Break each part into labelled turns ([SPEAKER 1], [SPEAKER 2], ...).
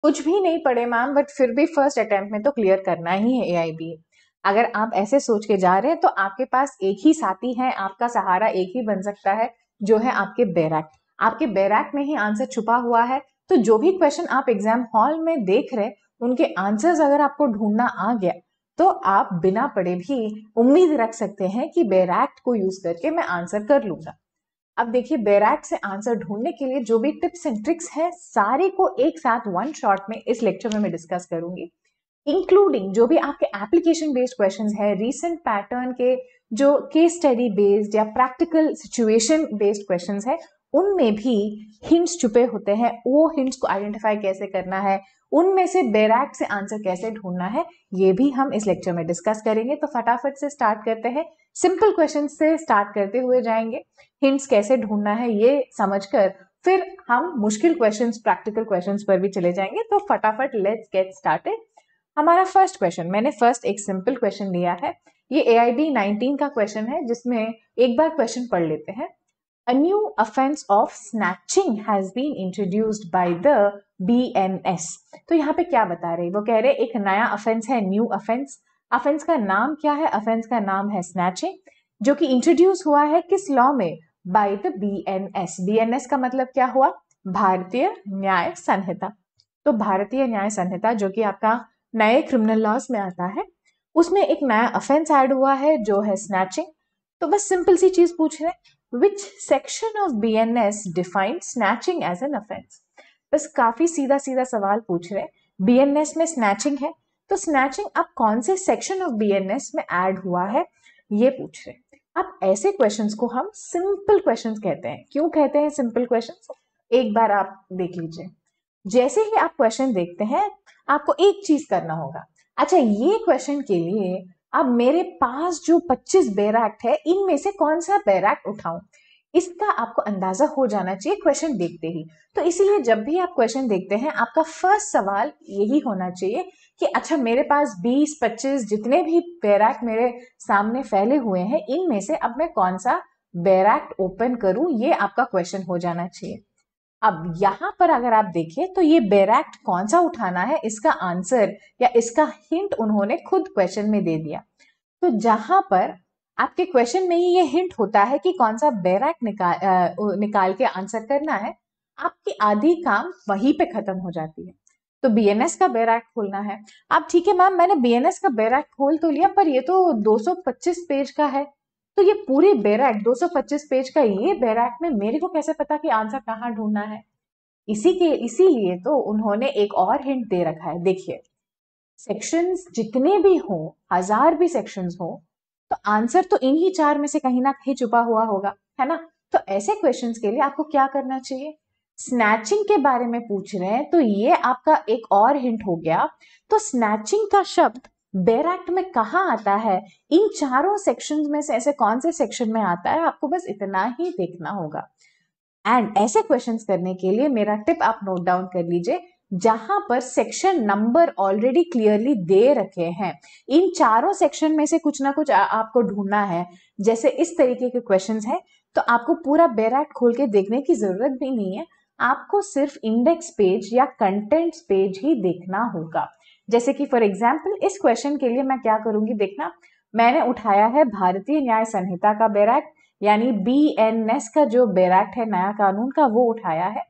[SPEAKER 1] कुछ भी नहीं पढ़े मैम, बट फिर भी फर्स्ट अटेम्प्ट में तो क्लियर करना ही है एआईबी। अगर आप ऐसे सोच के जा रहे हैं तो आपके पास एक ही साथी है, आपका सहारा एक ही बन सकता है, जो है आपके बैराक। आपके बैराक में ही आंसर छुपा हुआ है। तो जो भी क्वेश्चन आप एग्जाम हॉल में देख रहे हैं, उनके आंसर्स अगर आपको ढूंढना आ गया, तो आप बिना पढ़े भी उम्मीद रख सकते हैं कि बैराक को यूज करके मैं आंसर कर लूंगा। अब देखिए, बैराक से आंसर ढूंढने के लिए जो भी टिप्स एंड ट्रिक्स है, सारे को एक साथ वन शॉट में इस लेक्चर में मैं डिस्कस करूंगी, इंक्लूडिंग जो भी आपके एप्लीकेशन बेस्ड क्वेश्चंस है, रीसेंट पैटर्न के जो केस स्टडी बेस्ड या प्रैक्टिकल सिचुएशन बेस्ड क्वेश्चंस है, उनमें भी हिंट्स छुपे होते हैं। वो हिंट्स को आइडेंटिफाई कैसे करना है, उनमें से बैराक से आंसर कैसे ढूंढना है, ये भी हम इस लेक्चर में डिस्कस करेंगे। तो फटाफट से स्टार्ट करते हैं। सिंपल क्वेश्चन से स्टार्ट करते हुए जाएंगे, हिंट्स कैसे ढूंढना है ये समझकर, फिर हम मुश्किल क्वेश्चंस, प्रैक्टिकल क्वेश्चंस पर भी चले जाएंगे। तो फटाफट लेट्स गेट स्टार्टेड। हमारा फर्स्ट क्वेश्चन, मैंने फर्स्ट एक सिंपल क्वेश्चन लिया है। ये AIB 19 का क्वेश्चन है, जिसमें एक बार क्वेश्चन पढ़ लेते हैं। A new offense of snatching has been introduced by the BNS। तो यहाँ पे क्या बता रहे हैं, वो कह रहे एक नया ऑफेंस है, न्यू ऑफेंस। ऑफेंस का नाम क्या है? ऑफेंस का नाम है स्नैचिंग, जो कि इंट्रोड्यूस हुआ है किस लॉ में? By the BNS। BNS का मतलब क्या हुआ? भारतीय न्याय संहिता। तो भारतीय न्याय संहिता, जो कि आपका नए क्रिमिनल लॉज में आता है, उसमें एक नया ऑफेंस ऐड हुआ है जो है स्नैचिंग। तो बस सिंपल सी चीज पूछ रहे, which section of BNS defined snatching as an offence. बस काफी सीधा सीधा सवाल पूछ रहे। BNS में स्नैचिंग है, तो स्नैचिंग अब कौन से सेक्शन ऑफ BNS में ऐड हुआ है, ये पूछ रहे। अब ऐसे क्वेश्चंस को हम सिंपल क्वेश्चंस कहते हैं। क्यों कहते हैं सिंपल क्वेश्चंस? एक बार आप देख लीजिए। जैसे ही आप क्वेश्चन देखते हैं, आपको एक चीज करना होगा। अच्छा, ये क्वेश्चन के लिए अब मेरे पास जो 25 बैराक है, इनमें से कौन सा बैराक उठाऊं, इसका आपको अंदाजा हो जाना चाहिए क्वेश्चन देखते ही। तो इसीलिए जब भी आप क्वेश्चन देखते हैं, आपका फर्स्ट सवाल यही होना चाहिए कि अच्छा, मेरे पास 20-25 जितने भी बैराक मेरे सामने फैले हुए हैं, इनमें से अब मैं कौन सा बैराक ओपन करूं, ये आपका क्वेश्चन हो जाना चाहिए। अब यहां पर अगर आप देखें, तो ये बैराक कौन सा उठाना है, इसका आंसर या इसका हिंट उन्होंने खुद क्वेश्चन में दे दिया। तो जहां पर आपके क्वेश्चन में ही ये हिंट होता है कि कौन सा बैराक निकाल के आंसर करना है, आपकी आधी काम वहीं पे खत्म हो जाती है। तो BNS का बैराक खोलना है। अब ठीक है मैम, मैंने BNS का बैराक खोल तो लिया, पर ये तो 225 पेज का है। तो ये पूरे बैराक 225 पेज का ये बैराक में मेरे को कैसे पता कि आंसर कहाँ ढूंढना है? इसीलिए तो उन्होंने एक और हिंट दे रखा है। देखिए, सेक्शंस जितने भी हो, 1000 भी सेक्शंस हो, तो आंसर तो इन्हीं 4 में से कहीं ना कहीं छुपा हुआ होगा, है ना? तो ऐसे क्वेश्चंस के लिए आपको क्या करना चाहिए? स्नैचिंग के बारे में पूछ रहे हैं, तो ये आपका एक और हिंट हो गया। तो स्नैचिंग का शब्द बैराक में कहाँ आता है, इन चारों सेक्शंस में से ऐसे कौन से सेक्शन में आता है, आपको बस इतना ही देखना होगा। एंड ऐसे क्वेश्चंस करने के लिए मेरा टिप आप नोट डाउन कर लीजिए, जहां पर सेक्शन नंबर ऑलरेडी क्लियरली दे रखे हैं, इन चारों सेक्शन में से कुछ ना कुछ आपको ढूंढना है। जैसे इस तरीके के क्वेश्चंस हैं, तो आपको पूरा बैराक खोल के देखने की जरूरत भी नहीं है, आपको सिर्फ इंडेक्स पेज या कंटेंट्स पेज ही देखना होगा। जैसे कि फॉर एग्जाम्पल इस क्वेश्चन के लिए मैं क्या करूंगी, देखना, मैंने उठाया है भारतीय न्याय संहिता का बैराक, यानी BNS का जो बैराक है नया कानून का, वो उठाया है।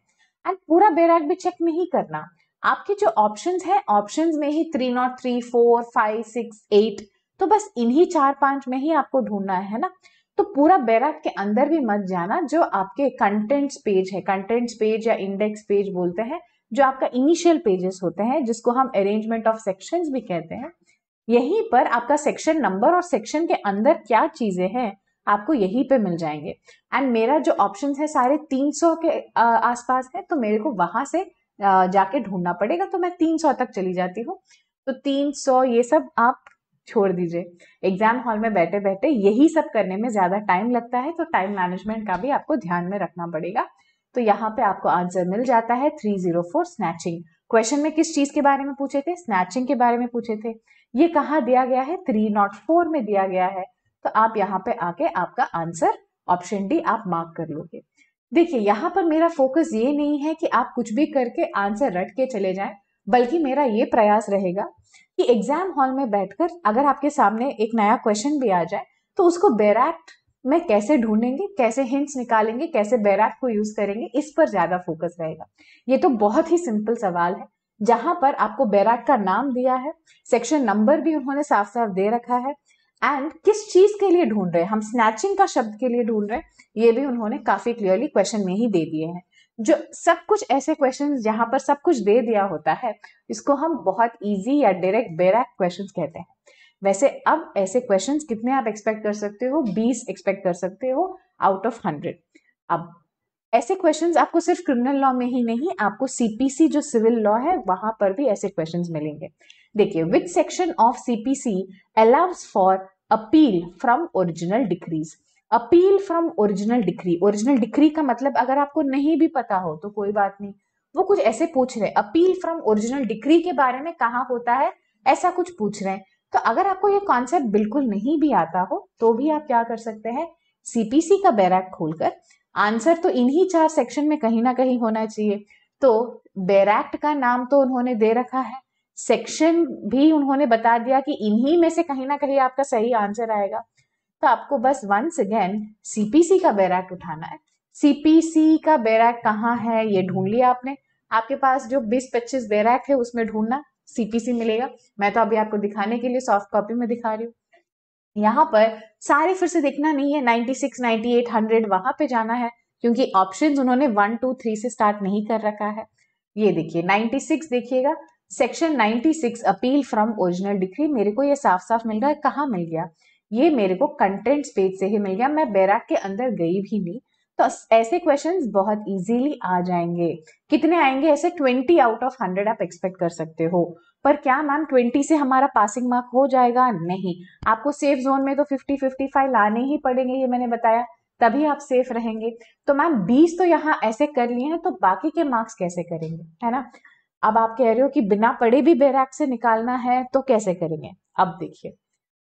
[SPEAKER 1] एंड पूरा बैराक भी चेक नहीं करना, आपके जो ऑप्शंस है, ऑप्शंस में ही 303, 4, 5, 6, 8, तो बस इन्हीं 4-5 में ही आपको ढूंढना है ना? तो पूरा बैराक के अंदर भी मत जाना। जो आपके कंटेंट्स पेज है, कंटेंट्स पेज या इंडेक्स पेज बोलते हैं, जो आपका इनिशियल पेजेस होते हैं, जिसको हम अरेंजमेंट ऑफ सेक्शंस भी कहते हैं, यहीं पर आपका सेक्शन नंबर और सेक्शन के अंदर क्या चीजें हैं, आपको यहीं पे मिल जाएंगे। एंड मेरा जो ऑप्शंस है सारे 300 के आसपास है, तो मेरे को वहां से जाके ढूंढना पड़ेगा, तो मैं 300 तक चली जाती हूँ। तो 300 ये सब आप छोड़ दीजिए, एग्जाम हॉल में बैठे बैठे यही सब करने में ज्यादा टाइम लगता है, तो टाइम मैनेजमेंट का भी आपको ध्यान में रखना पड़ेगा। तो यहाँ पे आपको आंसर मिल जाता है 304, स्नैचिंग। क्वेश्चन में किस चीज के बारे में पूछे थे? स्नैचिंग के बारे में पूछे थे। ये कहाँ दिया गया है? 304 में दिया गया है। तो आप यहाँ पे आके आपका आंसर ऑप्शन डी आप मार्क कर लोगे। देखिए, यहाँ पर मेरा फोकस ये नहीं है कि आप कुछ भी करके आंसर रट के चले जाएं, बल्कि मेरा ये प्रयास रहेगा कि एग्जाम हॉल में बैठकर अगर आपके सामने एक नया क्वेश्चन भी आ जाए तो उसको बैराक्ट में कैसे ढूंढेंगे, कैसे हिंट्स निकालेंगे, कैसे बैराक्ट को यूज करेंगे, इस पर ज्यादा फोकस रहेगा। ये तो बहुत ही सिंपल सवाल है जहां पर आपको बैराक्ट का नाम दिया है, सेक्शन नंबर भी उन्होंने साफ साफ दे रखा है, एंड किस चीज के लिए ढूंढ रहे हैं, हम स्नैचिंग का शब्द के लिए ढूंढ रहे हैं, ये भी उन्होंने काफी क्लियरली क्वेश्चन में ही दे दिए हैं। जो सब कुछ ऐसे क्वेश्चन जहां पर सब कुछ दे दिया होता है, इसको हम बहुत इजी या डायरेक्ट बैराक्ट क्वेश्चन कहते हैं। वैसे अब ऐसे क्वेश्चंस कितने आप एक्सपेक्ट कर सकते हो? 20 एक्सपेक्ट कर सकते हो आउट ऑफ 100। अब ऐसे क्वेश्चंस आपको सिर्फ क्रिमिनल लॉ में ही नहीं, आपको सीपीसी जो सिविल लॉ है वहां पर भी ऐसे क्वेश्चंस मिलेंगे। देखिए, विच section of CPC allows for appeal from original decrease. Appeal from original decree, original decree का मतलब अगर आपको नहीं भी पता हो तो कोई बात नहीं, वो कुछ ऐसे पूछ रहे हैं, अपील फ्रॉम ओरिजिनल डिक्री के बारे में कहाँ होता है, ऐसा कुछ पूछ रहे हैं। तो अगर आपको ये कॉन्सेप्ट बिल्कुल नहीं भी आता हो तो भी आप क्या कर सकते हैं, सीपीसी का बैराक्ट खोलकर, आंसर तो इन्हीं 4 सेक्शन में कहीं ना कहीं होना चाहिए, तो बैराक्ट का नाम तो उन्होंने दे रखा है, सेक्शन भी उन्होंने बता दिया कि इन्हीं में से कहीं ना कहीं आपका सही आंसर आएगा। तो आपको बस वंस अगेन सीपीसी का बैराक्ट उठाना है। सीपीसी का बैराक्ट कहाँ है ये ढूंढ लिया आपने, आपके पास जो 20-25 बैराक्ट है उसमें ढूंढना, सीपीसी मिलेगा। मैं तो अभी आपको दिखाने के लिए सॉफ्ट कॉपी में दिखा रही हूँ। यहाँ पर सारे फिर से देखना नहीं है, 96, 98, 100 वहां पे जाना है, क्योंकि ऑप्शंस उन्होंने 1, 2, 3 से स्टार्ट नहीं कर रखा है। ये देखिए 96 देखिएगा, section 96 appeal from original decree, मेरे को ये साफ साफ मिल रहा है। कहाँ मिल गया? ये मेरे को कंटेंट्स पेज से ही मिल गया, मैं बैराक के अंदर गई भी नहीं। तो ऐसे क्वेश्चंस बहुत इजीली आ जाएंगे। कितने आएंगे ऐसे? 20 आउट ऑफ 100 आप एक्सपेक्ट कर सकते हो। पर क्या मैम 20 से हमारा पासिंग मार्क हो जाएगा? नहीं, आपको सेफ जोन में तो 50-55 लाने ही पड़ेंगे, ये मैंने बताया, तभी आप सेफ रहेंगे। तो मैम 20 तो यहाँ ऐसे कर लिए हैं, तो बाकी के मार्क्स कैसे करेंगे, है ना? अब आप कह रहे हो कि बिना पढ़े भी बैराक से निकालना है, तो कैसे करेंगे? अब देखिए,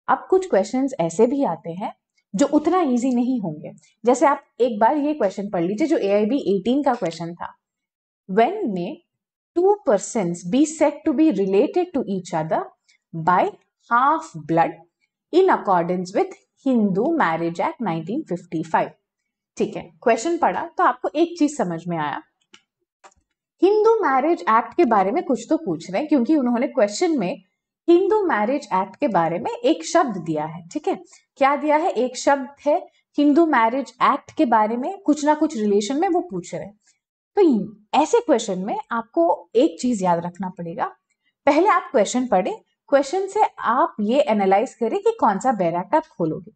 [SPEAKER 1] अब कुछ क्वेश्चंस ऐसे भी आते हैं जो उतना इजी नहीं होंगे। जैसे आप एक बार ये क्वेश्चन पढ़ लीजिए जो AIB 18 का क्वेश्चन था। When may two persons be said to be related to each other by half blood in accordance with Hindu Marriage Act 1955? ठीक है, क्वेश्चन पढ़ा तो आपको एक चीज समझ में आया, हिंदू मैरिज एक्ट के बारे में कुछ तो पूछ रहे हैं, क्योंकि उन्होंने क्वेश्चन में हिंदू मैरिज एक्ट के बारे में एक शब्द दिया है। ठीक है, क्या दिया है? एक शब्द है हिंदू मैरिज एक्ट के बारे में, कुछ ना कुछ रिलेशन में वो पूछ रहे हैं। तो ऐसे क्वेश्चन में आपको एक चीज याद रखना पड़ेगा, पहले आप क्वेश्चन पढ़े, क्वेश्चन से आप ये एनालाइज करें कि कौन सा बैराक्ट आप खोलोगे।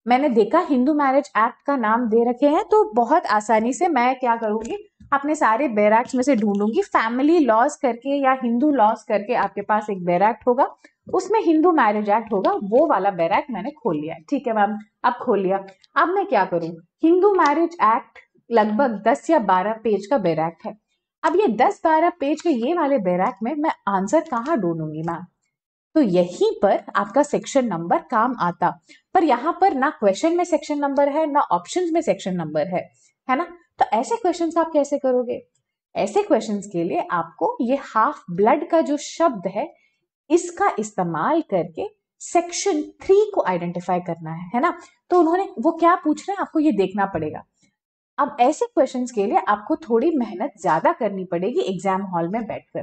[SPEAKER 1] मैंने देखा हिंदू मैरिज एक्ट का नाम दे रखे हैं, तो बहुत आसानी से मैं क्या करूंगी, अपने सारे बैराक्ट्स में से ढूंढूंगी, फैमिली लॉज करके या हिंदू लॉज करके आपके पास एक बैराक्ट होगा, उसमें हिंदू मैरिज एक्ट होगा, वो वाला बैराक्ट मैंने खोल लिया। ठीक है मैम, अब खोल लिया। अब मैं क्या करूं, हिंदू मैरिज एक्ट लगभग 10 या 12 पेज का बैराक्ट है। अब ये 10-12 पेज के ये वाले बैराक्ट में मैं आंसर कहाँ ढूंढूंगी मैम? तो यहीं पर आपका सेक्शन नंबर काम आता, पर यहाँ पर ना क्वेश्चन में सेक्शन नंबर है ना ऑप्शंस में सेक्शन नंबर है ना? तो ऐसे क्वेश्चंस आप कैसे करोगे? ऐसे क्वेश्चंस के लिए आपको ये हाफ ब्लड का जो शब्द है इसका इस्तेमाल करके सेक्शन 3 को आइडेंटिफाई करना है ना? तो उन्होंने वो क्या पूछ रहे हैं आपको ये देखना पड़ेगा। अब ऐसे क्वेश्चंस के लिए आपको थोड़ी मेहनत ज्यादा करनी पड़ेगी एग्जाम हॉल में बैठकर,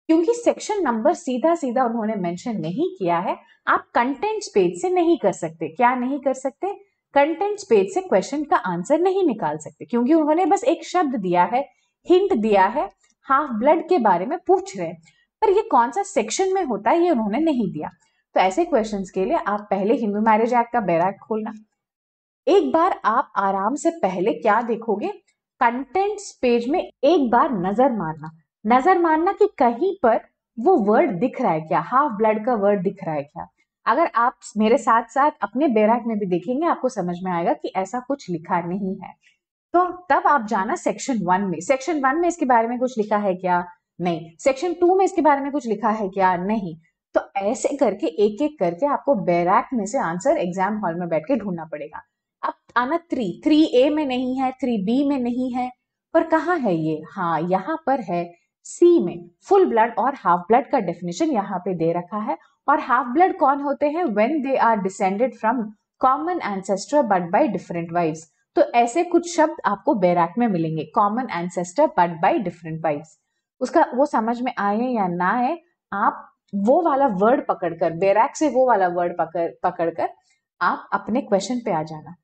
[SPEAKER 1] क्योंकि सेक्शन नंबर सीधा सीधा उन्होंने मेंशन नहीं किया है। आप कंटेंट्स पेज से नहीं कर सकते। क्या नहीं कर सकते? कंटेंट्स पेज से क्वेश्चन का आंसर नहीं निकाल सकते, क्योंकि उन्होंने बस एक शब्द दिया है, हिंट दिया है, हाफ ब्लड के बारे में पूछ रहे हैं, पर ये कौन सा सेक्शन में होता है ये उन्होंने नहीं दिया। तो ऐसे क्वेश्चंस के लिए आप पहले हिंदू मैरिज एक्ट का बैराक्ट खोलना। एक बार आप आराम से पहले क्या देखोगे, कंटेंट्स पेज में एक बार नजर मारना कि कहीं पर वो वर्ड दिख रहा है क्या, हाफ ब्लड का वर्ड दिख रहा है क्या। अगर आप मेरे साथ साथ अपने बैराक्ट में भी देखेंगे आपको समझ में आएगा कि ऐसा कुछ लिखा नहीं है। तो तब आप जाना सेक्शन 1 में। सेक्शन 1 में इसके बारे में कुछ लिखा है क्या? नहीं। सेक्शन 2 में इसके बारे में कुछ लिखा है क्या? नहीं। तो ऐसे करके एक एक करके आपको बैराक्ट में से आंसर एग्जाम हॉल में बैठ के ढूंढना पड़ेगा। अब आना 3A में नहीं है, 3B में नहीं है, पर कहाँ है ये? हाँ, यहाँ पर है, सी में फुल ब्लड और हाफ ब्लड का डेफिनेशन यहाँ पे दे रखा है। और हाफ ब्लड कौन होते हैं? When they are descended from common ancestor but by different wives. तो ऐसे कुछ शब्द आपको बैराक में मिलेंगे, common ancestor but by different wives. उसका वो समझ में आए या ना आए, आप वो वाला वर्ड पकड़कर, बैराक से वो वाला वर्ड पकड़कर आप अपने क्वेश्चन पे आ जाना।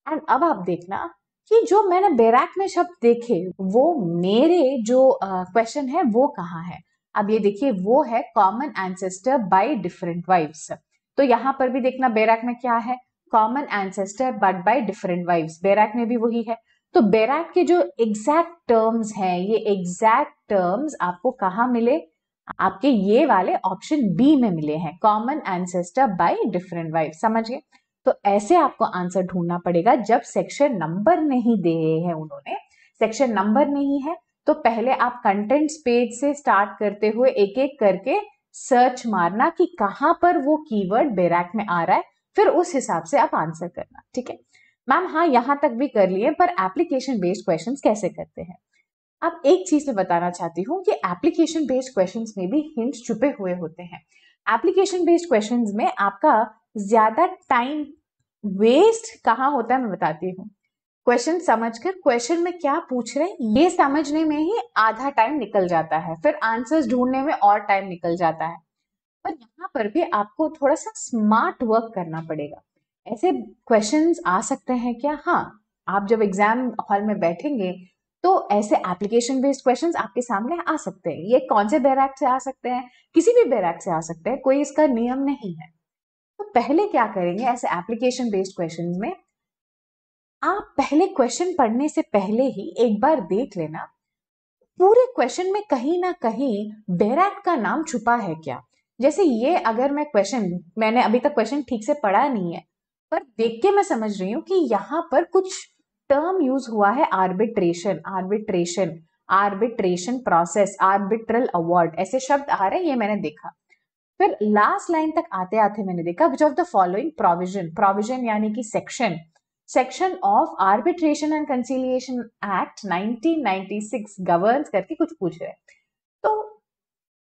[SPEAKER 1] एंड अब आप देखना कि जो मैंने बैराक में शब्द देखे वो मेरे जो क्वेश्चन है वो कहाँ है। अब ये देखिए, वो है common ancestor bye different wives. तो यहाँ पर भी देखना बैराक में क्या है, common ancestor but by different wives, बैराक में भी वही है। तो बैराक के जो एग्जैक्ट टर्म्स हैं, ये एग्जैक्ट टर्म्स आपको कहाँ मिले? आपके ये वाले ऑप्शन बी में मिले हैं, common ancestor bye different wives. समझिए, तो ऐसे आपको आंसर ढूंढना पड़ेगा जब सेक्शन नंबर नहीं दिए हैं उन्होंने, सेक्शन नंबर नहीं है तो पहले आप कंटेंट्स पेज से स्टार्ट करते हुए एक एक करके सर्च मारना कि कहां पर वो कीवर्ड बैराक में आ रहा है, फिर उस हिसाब से आप आंसर करना। ठीक है मैम, हाँ यहां तक भी कर लिए, पर एप्लीकेशन बेस्ड क्वेश्चंस कैसे करते हैं? अब एक चीज मैं बताना चाहती हूँ कि एप्लीकेशन बेस्ड क्वेश्चंस में भी हिंट्स छुपे हुए होते हैं। एप्लीकेशन बेस्ड क्वेश्चंस में आपका ज्यादा टाइम वेस्ट कहाँ होता है मैं बताती हूँ। क्वेश्चन समझकर क्वेश्चन में क्या पूछ रहे हैं ये समझने में ही आधा टाइम निकल जाता है, फिर आंसर्स ढूंढने में और टाइम निकल जाता है। पर यहाँ पर भी आपको थोड़ा सा स्मार्ट वर्क करना पड़ेगा। ऐसे क्वेश्चंस आ सकते हैं क्या? हाँ, आप जब एग्जाम हॉल में बैठेंगे तो ऐसे एप्लीकेशन बेस्ड क्वेश्चंस आपके सामने आ सकते हैं। ये कौन से बैराक से आ सकते हैं? किसी भी बैराक से आ सकते हैं, कोई इसका नियम नहीं है। तो पहले क्या करेंगे ऐसे एप्लीकेशन बेस्ड क्वेश्चंस में, आप पहले क्वेश्चन पढ़ने से पहले ही एक बार देख लेना पूरे क्वेश्चन में कहीं ना कहीं बैराक का नाम छुपा है क्या। जैसे ये अगर मैं क्वेश्चन, मैंने अभी तक क्वेश्चन ठीक से पढ़ा नहीं है, पर देख के मैं समझ रही हूँ कि यहाँ पर कुछ टर्म यूज हुआ है, arbitration, arbitration, arbitration process, arbitral award, ऐसे शब्द आ रहे हैं, ये मैंने देखा। फिर लास्ट लाइन तक आते आते मैंने देखा which of the following provision, provision यानी कि section, section of arbitration and conciliation act 1996 governs करके कुछ पूछ रहे हैं। तो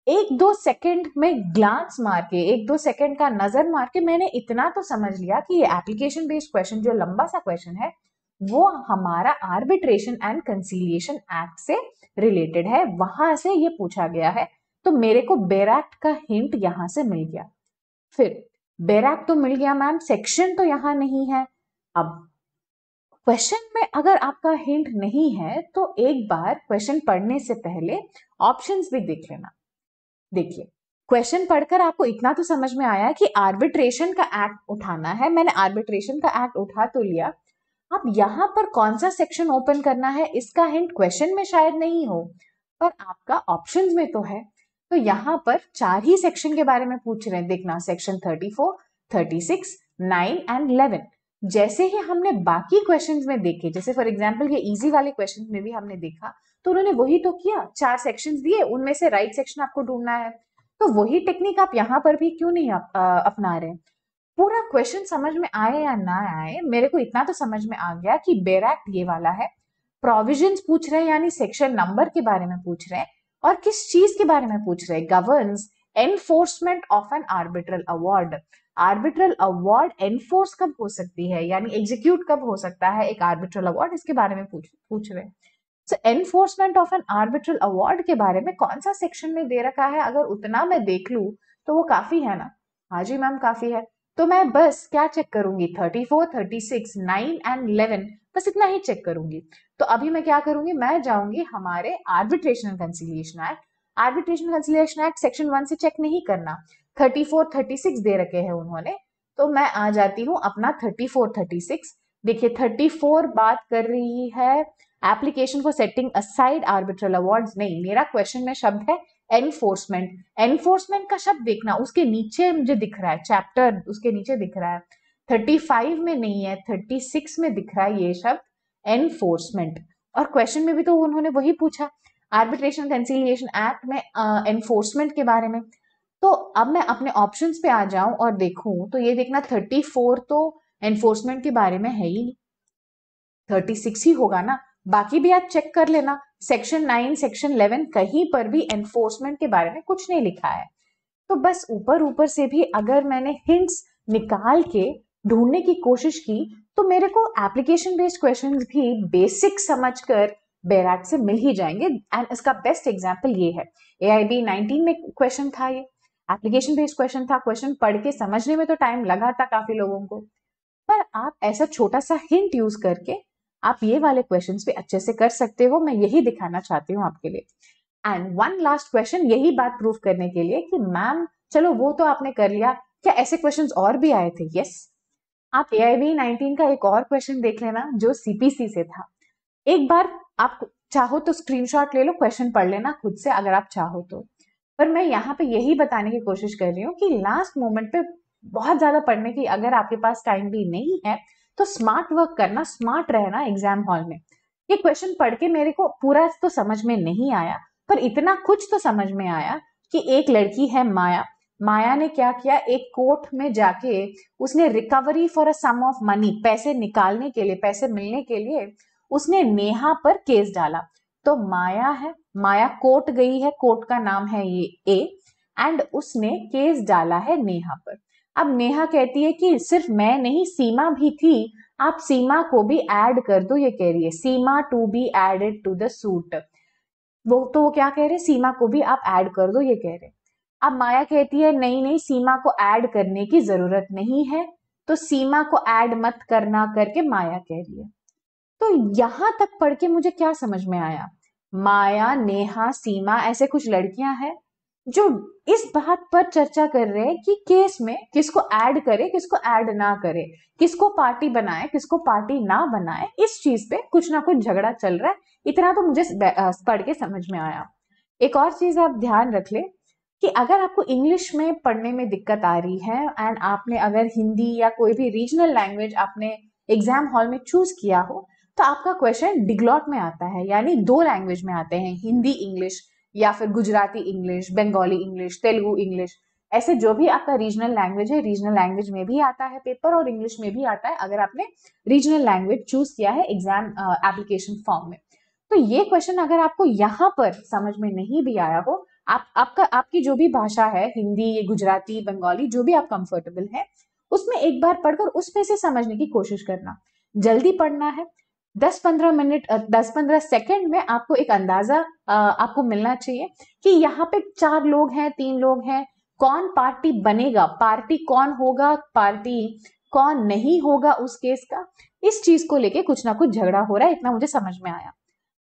[SPEAKER 1] एक दो सेकंड में ग्लांस मार के, एक दो सेकंड का नजर मार के मैंने इतना तो समझ लिया कि ये एप्लीकेशन बेस्ड क्वेश्चन जो लंबा सा क्वेश्चन है वो हमारा आर्बिट्रेशन एंड कंसिलिएशन एक्ट से रिलेटेड है, वहां से ये पूछा गया है। तो मेरे को बैराक का हिंट यहां से मिल गया। फिर बैराक तो मिल गया मैम, सेक्शन तो यहां नहीं है। अब क्वेश्चन में अगर आपका हिंट नहीं है तो एक बार क्वेश्चन पढ़ने से पहले ऑप्शंस भी देख लेना। देखिए, क्वेश्चन पढ़कर आपको इतना तो समझ में आया कि आर्बिट्रेशन का एक्ट उठाना है, मैंने आर्बिट्रेशन का एक्ट उठा तो लिया। अब यहाँ पर कौन सा सेक्शन ओपन करना है इसका हिंट क्वेश्चन में शायद नहीं हो, पर आपका ऑप्शंस में तो है। तो यहाँ पर 4 ही सेक्शन के बारे में पूछ रहे हैं, देखना सेक्शन 34, 36, 9 एंड 11। जैसे ही हमने बाकी क्वेश्चंस में देखे, जैसे फॉर एग्जांपल ये इजी वाले क्वेश्चंस में भी हमने देखा, तो उन्होंने वही तो किया, 4 सेक्शंस दिए, उनमें से राइट सेक्शन आपको ढूंढना है। तो वही टेक्निक आप यहाँ पर भी क्यों नहीं अपना रहे? पूरा क्वेश्चन समझ में आए या ना आए, मेरे को इतना तो समझ में आ गया कि बैराक ये वाला है, प्रोविजंस पूछ रहे हैं यानी सेक्शन नंबर के बारे में पूछ रहे हैं, और किस चीज के बारे में पूछ रहे हैं, governs enforcement of an arbitral award. Arbitral award enforce कब हो सकती है यानी एग्जीक्यूट कब हो सकता है एक आर्बिट्रल अवार्ड, इसके बारे में पूछ रहे हैं। So enforcement of an arbitral award के बारे में कौन सा सेक्शन में दे रखा है, अगर उतना मैं देख लूं तो वो काफी है ना। हाँ जी मैम काफी है। तो मैं बस क्या चेक करूंगी, 34, 36, 9 एंड 11, बस इतना ही चेक करूंगी। तो अभी मैं क्या करूंगी, मैं जाऊंगी हमारे arbitration and conciliation act, arbitration conciliation act section 1 से चेक नहीं करना, 34, 36 दे रखे हैं उन्होंने, तो मैं आ जाती हूँ अपना 34, 36। देखिए 34 बात कर रही है application for setting aside arbitral awards, नहीं, मेरा क्वेश्चन में शब्द है एनफोर्समेंट। एनफोर्समेंट का शब्द देखना, उसके नीचे मुझे दिख रहा है, चैप्टर उसके नीचे दिख रहा है, 35 में नहीं है, 36 में दिख रहा है ये शब्द एनफोर्समेंट। और क्वेश्चन में भी तो उन्होंने वही पूछा, आर्बिट्रेशन कंसिलिएशन एक्ट में एनफोर्समेंट के बारे में। तो अब मैं अपने ऑप्शंस पे आ जाऊं और देखूं तो ये देखना 34 तो एनफोर्समेंट के बारे में है ही नहीं, 36 ही होगा ना। बाकी भी आप चेक कर लेना, सेक्शन 9 सेक्शन 11 कहीं पर भी एनफोर्समेंट के बारे में कुछ नहीं लिखा है। तो बस ऊपर ऊपर से भी अगर मैंने हिंट्स निकाल के ढूंढने की कोशिश की तो मेरे को एप्लीकेशन बेस्ड क्वेश्चंस भी बेसिक समझकर बैराट से मिल ही जाएंगे। एंड इसका बेस्ट एग्जांपल ये है, AIB 19 में क्वेश्चन था, ये एप्लीकेशन बेस्ड क्वेश्चन था। क्वेश्चन पढ़ के समझने में तो टाइम लगा था काफी लोगों को, पर आप ऐसा छोटा सा हिंट यूज करके आप ये वाले क्वेश्चंस भी अच्छे से कर सकते हो। मैं यही दिखाना चाहती हूँ आपके लिए। एंड वन लास्ट क्वेश्चन, यही बात प्रूव करने के लिए कि मैम चलो वो तो आपने कर लिया, क्या ऐसे क्वेश्चंस और भी आए थे? यस, आप AIB 19 का एक और क्वेश्चन देख लेना जो CPC से था। एक बार आप चाहो तो स्क्रीनशॉट ले लो, क्वेश्चन पढ़ लेना खुद से अगर आप चाहो तो। पर मैं यहाँ पे यही बताने की कोशिश कर रही हूँ कि लास्ट मोमेंट पे बहुत ज्यादा पढ़ने की अगर आपके पास टाइम भी नहीं है तो स्मार्ट वर्क करना, स्मार्ट रहना एग्जाम हॉल में। ये क्वेश्चन पढ़ के मेरे को पूरा तो समझ में नहीं आया, पर इतना कुछ तो समझ में आया कि एक लड़की है माया, माया ने क्या किया, एक कोर्ट में जाके उसने recovery for a sum of money, पैसे निकालने के लिए, पैसे मिलने के लिए उसने नेहा पर केस डाला। तो माया है, माया कोर्ट गई है, कोर्ट का नाम है ये A, एंड उसने केस डाला है नेहा पर। अब नेहा कहती है कि सिर्फ मैं नहीं, सीमा भी थी, आप सीमा को भी ऐड कर दो, ये कह रही है Seema to be added to the suit. वो क्या कह रहे, सीमा को भी आप ऐड कर दो, ये कह रहे। अब माया कहती है नहीं नहीं, सीमा को ऐड करने की जरूरत नहीं है, तो सीमा को ऐड मत करना करके माया कह रही है। तो यहां तक पढ़ के मुझे क्या समझ में आया, माया, नेहा, सीमा ऐसे कुछ लड़कियां हैं जो इस बात पर चर्चा कर रहे हैं कि केस में किसको ऐड करे, किसको ऐड ना करे, किसको पार्टी बनाए, किसको पार्टी ना बनाए, इस चीज पे कुछ ना कुछ झगड़ा चल रहा है। इतना तो मुझे पढ़ के समझ में आया। एक और चीज आप ध्यान रख ले कि अगर आपको इंग्लिश में पढ़ने में दिक्कत आ रही है एंड आपने अगर हिंदी या कोई भी रीजनल लैंग्वेज आपने एग्जाम हॉल में चूज किया हो तो आपका क्वेश्चन डिग्लॉट में आता है, यानी 2 लैंग्वेज में आते हैं, हिंदी इंग्लिश या फिर Gujarati English, Bengali English, Telugu English, ऐसे जो भी आपका रीजनल लैंग्वेज है, रीजनल लैंग्वेज में भी आता है पेपर और इंग्लिश में भी आता है अगर आपने रीजनल लैंग्वेज चूज किया है एग्जाम एप्लीकेशन फॉर्म में। तो ये क्वेश्चन अगर आपको यहाँ पर समझ में नहीं भी आया हो, आपकी जो भी भाषा है, हिंदी, गुजराती, बंगाली, जो भी आप कंफर्टेबल है, उसमें एक बार पढ़कर उसमें से समझने की कोशिश करना। जल्दी पढ़ना है, 10-15 मिनट 10-15 सेकंड में आपको एक अंदाजा आपको मिलना चाहिए कि यहाँ पे 4 लोग हैं, 3 लोग हैं, कौन पार्टी बनेगा, पार्टी कौन होगा, पार्टी कौन नहीं होगा उस केस का। इस चीज को लेके कुछ ना कुछ झगड़ा हो रहा है, इतना मुझे समझ में आया।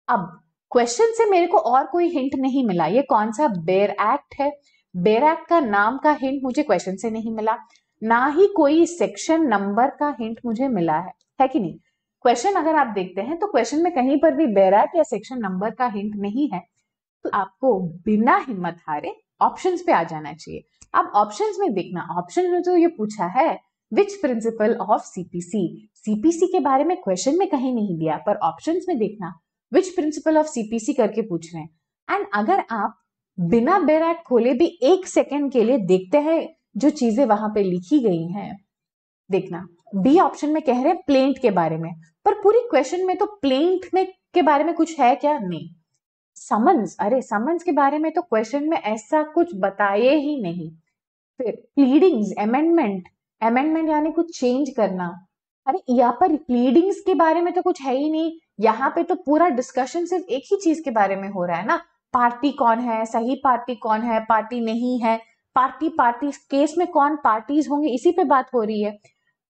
[SPEAKER 1] अब क्वेश्चन से मेरे को और कोई हिंट नहीं मिला, ये कौन सा बेर एक्ट है, बेर एक्ट का नाम का हिंट मुझे क्वेश्चन से नहीं मिला, ना ही कोई सेक्शन नंबर का हिंट मुझे मिला है कि नहीं? क्वेश्चन अगर आप देखते हैं तो क्वेश्चन में कहीं पर भी बेर एक्ट या सेक्शन नंबर का हिंट नहीं है, तो आपको बिना हिम्मत हारे ऑप्शंस पे आ जाना चाहिए। अब ऑप्शंस में देखना, ऑप्शन में तो ये पूछा है which principle of CPC, CPC के बारे में क्वेश्चन में कहीं नहीं दिया, पर ऑप्शंस में देखना विच प्रिंसिपल ऑफ CPC करके पूछ रहे हैं। एंड अगर आप बिना बेर एक्ट खोले भी 1 सेकेंड के लिए देखते हैं जो चीजें वहां पे लिखी गई हैं, देखना बी ऑप्शन में कह रहे हैं प्लेंट के बारे में, पर पूरी क्वेश्चन में तो प्लेंट में के बारे में कुछ है क्या? नहीं। समन्स, अरे समन्स के बारे में तो क्वेश्चन में ऐसा कुछ बताए ही नहीं। फिर प्लीडिंग्स, अमेंडमेंट, अमेंडमेंट यानी कुछ चेंज करना, अरे यहाँ पर प्लीडिंग्स के बारे में तो कुछ है ही नहीं। यहाँ पे तो पूरा डिस्कशन सिर्फ एक ही चीज के बारे में हो रहा है ना, पार्टी कौन है, सही पार्टी कौन है, पार्टी नहीं है, पार्टी केस में कौन पार्टीज होंगे, इसी पे बात हो रही है।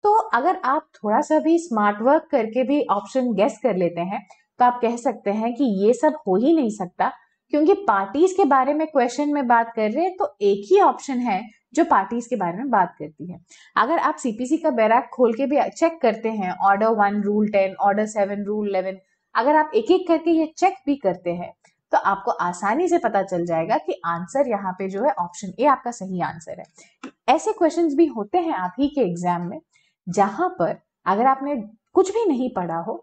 [SPEAKER 1] तो अगर आप थोड़ा सा भी स्मार्ट वर्क करके भी ऑप्शन गेस कर लेते हैं तो आप कह सकते हैं कि ये सब हो ही नहीं सकता, क्योंकि पार्टीज के बारे में क्वेश्चन में बात कर रहे हैं तो एक ही ऑप्शन है जो पार्टीज के बारे में बात करती है। अगर आप CPC का बैराक खोल के भी चेक करते हैं, ऑर्डर 1 रूल 10, ऑर्डर 7 रूल 11, अगर आप एक एक करके ये चेक भी करते हैं तो आपको आसानी से पता चल जाएगा कि आंसर यहाँ पे जो है ऑप्शन ए आपका सही आंसर है। ऐसे क्वेश्चंस भी होते हैं आप ही के एग्जाम में जहां पर अगर आपने कुछ भी नहीं पढ़ा हो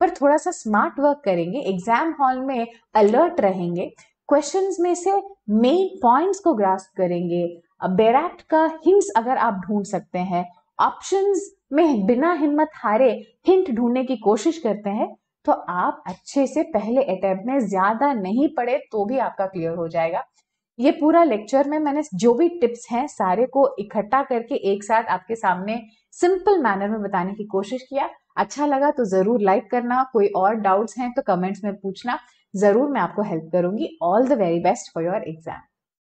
[SPEAKER 1] पर थोड़ा सा स्मार्ट वर्क करेंगे, एग्जाम हॉल में अलर्ट रहेंगे, क्वेश्चंस में से मेन पॉइंट्स को ग्रास्प करेंगे, बैराक्ट का हिंट्स अगर आप ढूंढ सकते हैं, ऑप्शंस में बिना हिम्मत हारे हिंट ढूंढने की कोशिश करते हैं, तो आप अच्छे से पहले अटेम्प्ट में ज्यादा नहीं पढ़े तो भी आपका क्लियर हो जाएगा। ये पूरा लेक्चर में मैंने जो भी टिप्स हैं सारे को इकट्ठा करके एक साथ आपके सामने सिंपल मैनर में बताने की कोशिश किया। अच्छा लगा तो जरूर लाइक करना, कोई और डाउट्स हैं तो कमेंट्स में पूछना, जरूर मैं आपको हेल्प करूंगी। All the very best for your exam.